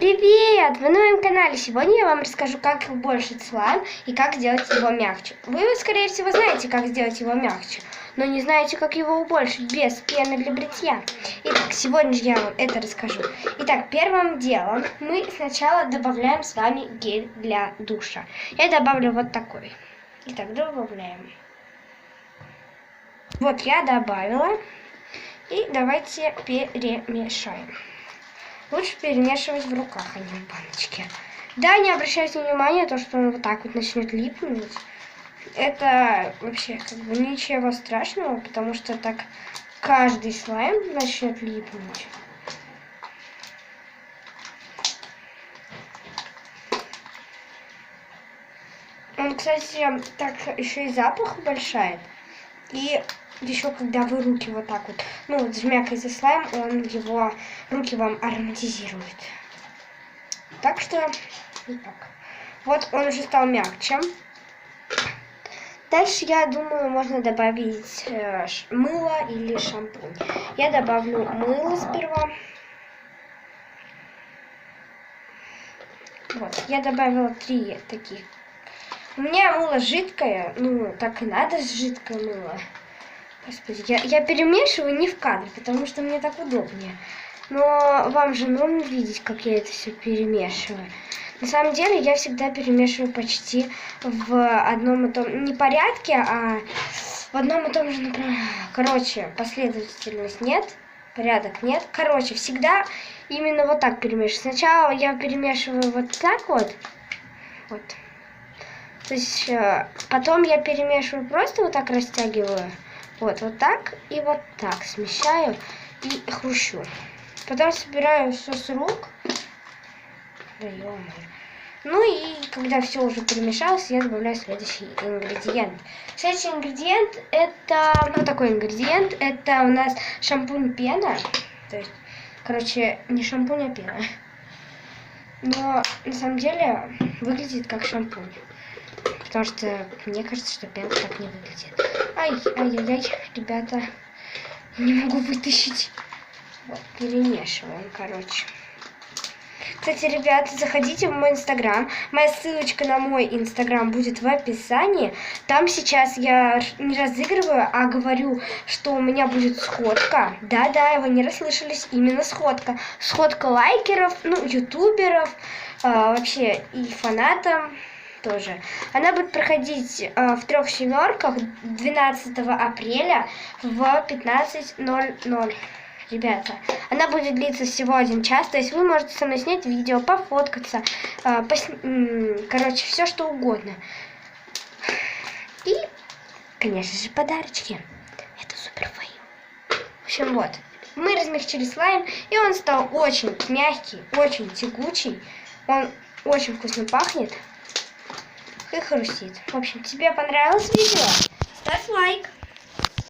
Привет! Вы на моем канале. Сегодня я вам расскажу, как убольшить слайм и как сделать его мягче. Вы, скорее всего, знаете, как сделать его мягче, но не знаете, как его убольшить без пены для бритья. Итак, сегодня же я вам это расскажу. Итак, первым делом мы сначала добавляем с вами гель для душа. Я добавлю вот такой. Итак, добавляем. Вот я добавила. И давайте перемешаем. Лучше перемешивать в руках, а не в баночке. Да, не обращайте внимания, то, что он вот так вот начнет липнуть. Это вообще как бы ничего страшного, потому что так каждый слайм начнет липнуть. Он, кстати, так еще и запах убольшает. И еще когда вы руки вот так вот, вот жмякаете слайм, он его руки вам ароматизирует. Так что, вот он уже стал мягче. Дальше, я думаю, можно добавить мыло или шампунь. Я добавлю мыло сперва. Вот, я добавила 3 таких. У меня мыло жидкое, так и надо жидкое мыло. Господи, я перемешиваю не в кадре, потому что мне так удобнее. Но вам же нужно видеть, как я это все перемешиваю. На самом деле, я всегда перемешиваю почти в одном и том... Не порядке, а в одном и том же направлении. Короче, последовательность нет, порядок нет. Короче, всегда именно вот так перемешиваю. Сначала я перемешиваю вот так вот. Вот. То есть, потом я перемешиваю, просто вот так растягиваю. Вот так и вот так смещаю и хрущу. Потом собираю все с рук. Да ё-моё. Ну и когда все уже перемешалось, я добавляю следующий ингредиент. Следующий ингредиент это... такой ингредиент. Это у нас шампунь-пена. То есть, короче, не шампунь, а пена. Но на самом деле выглядит как шампунь. Потому что мне кажется, что пенка так не выглядит. Ай-яй-яй, ребята, не могу вытащить. Вот, перемешиваем, короче. Кстати, ребята, заходите в мой инстаграм. Моя ссылочка на мой инстаграм будет в описании. Там сейчас я не разыгрываю, а говорю, что у меня будет сходка. Да-да, вы не расслышались, именно сходка. Сходка лайкеров, ютуберов, вообще и фанатам тоже. Она будет проходить в 3 семерках 12 апреля в 15:00. Ребята, она будет длиться всего 1 час, то есть вы можете со мной снять видео, пофоткаться, короче, все что угодно. И, конечно же, подарочки. Это супер фейл. В общем, вот. Мы размягчили слайм, и он стал очень мягкий, очень тягучий. Он очень вкусно пахнет и хрустит. В общем, тебе понравилось видео? Ставь лайк.